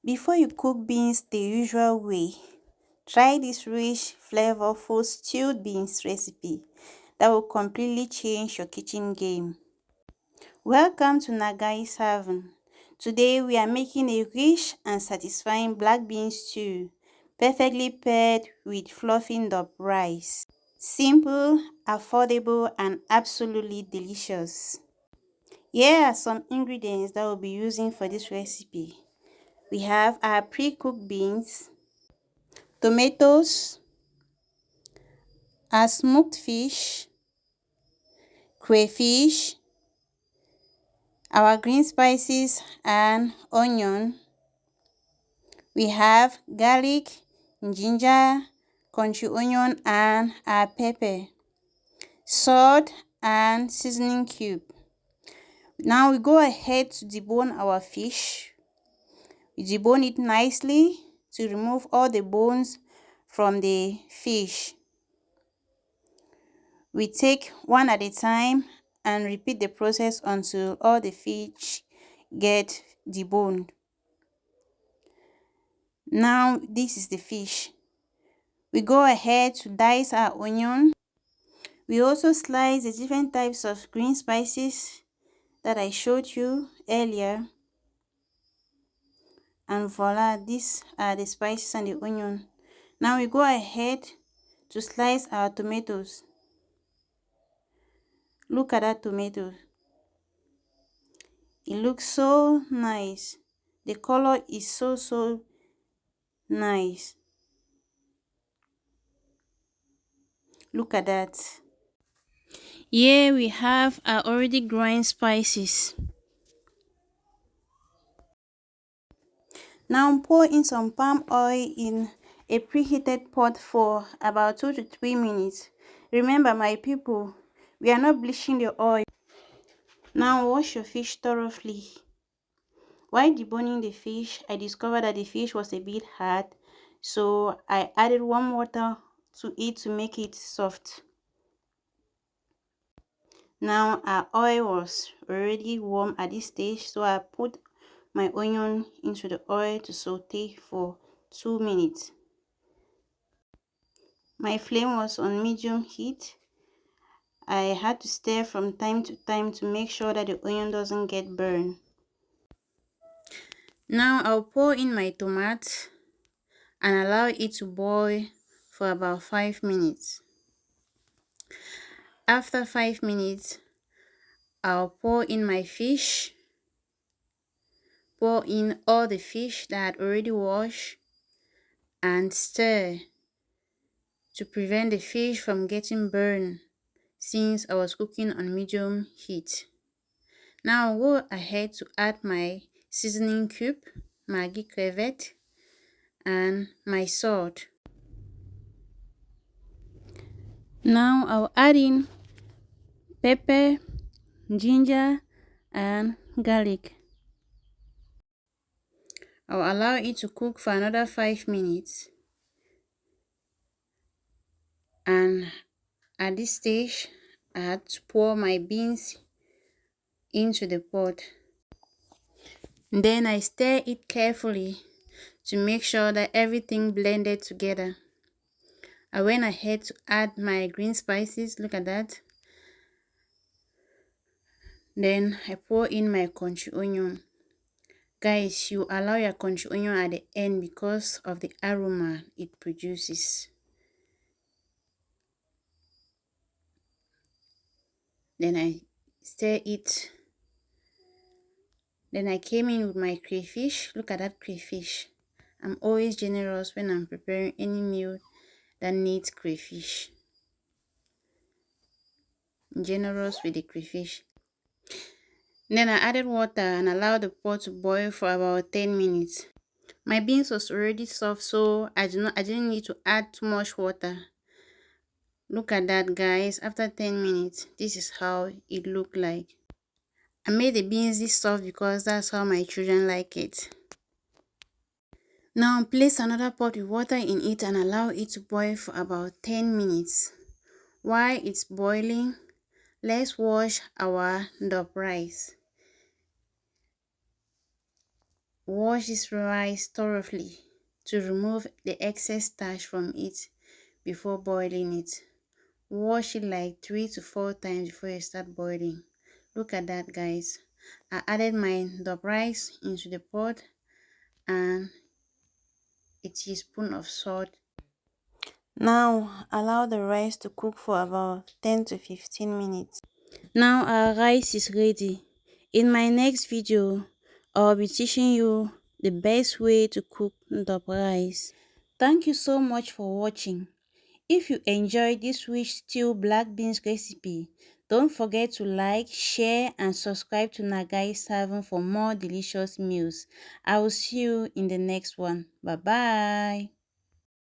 Before you cook beans the usual way, try this rich, flavorful stewed beans recipe that will completely change your kitchen game. Welcome to Nagai Haven. Today we are making a rich and satisfying black bean stew, perfectly paired with fluffy Ndop rice. Simple, affordable, and absolutely delicious. Here are some ingredients that we'll be using for this recipe. We have our pre-cooked beans, tomatoes, our smoked fish, crayfish, our green spices and onion. We have garlic, ginger, country onion and our pepper, salt and seasoning cube. Now we go ahead to debone our fish. We debone it nicely to remove all the bones from the fish. We take one at a time and repeat the process until all the fish get deboned. Now this is the fish. We go ahead to dice our onion. We also slice the different types of green spices that I showed you earlier. And voila, these are the spices and the onion. Now we go ahead to slice our tomatoes. Look at that tomato. It looks so nice. The color is so nice. Look at that. Here we have our already ground spices. Now pour in some palm oil in a preheated pot for about 2 to 3 minutes. Remember my people, we are not bleaching the oil. Now wash your fish thoroughly. While deboning the fish, I discovered that the fish was a bit hard, so I added warm water to it to make it soft. Now our oil was already warm at this stage, so I put my onion into the oil to saute for 2 minutes. My flame was on medium heat. I had to stir from time to time to make sure that the onion doesn't get burned. Now I'll pour in my tomatoes and allow it to boil for about 5 minutes. After 5 minutes, I'll pour in my fish. Pour in all the fish that I had already washed and stir to prevent the fish from getting burned since I was cooking on medium heat. Now I'll go ahead to add my seasoning cube, Maggi crevette, and my salt. Now I'll add in pepper, ginger, and garlic. I'll allow it to cook for another 5 minutes. And at this stage, I had to pour my beans into the pot. Then I stir it carefully to make sure that everything blended together. I went ahead to add my green spices, look at that. Then I pour in my country onion. Guys, you allow your country onion at the end because of the aroma it produces. Then I stir it. Then I came in with my crayfish. Look at that crayfish. I'm always generous when I'm preparing any meal that needs crayfish. I'm generous with the crayfish. Then I added water and allowed the pot to boil for about 10 minutes. My beans was already soft, so I didn't need to add too much water. Look at that, guys. After 10 minutes, this is how it looked like. I made the beans this soft because that's how my children like it. Now place another pot with water in it and allow it to boil for about 10 minutes. While it's boiling, let's wash our Ndop rice. Wash this rice thoroughly to remove the excess starch from it before boiling it. Wash it like 3 to 4 times before you start boiling. Look at that, guys. I added my Ndop rice into the pot and a teaspoon of salt. Now allow the rice to cook for about 10 to 15 minutes. Now our rice is ready. In my next video, I'll be teaching you the best way to cook Ndop rice. Thank you so much for watching. If you enjoyed this rich stewed black beans recipe, don't forget to like, share and subscribe to Nagai 7 for more delicious meals. I will see you in the next one. Bye bye.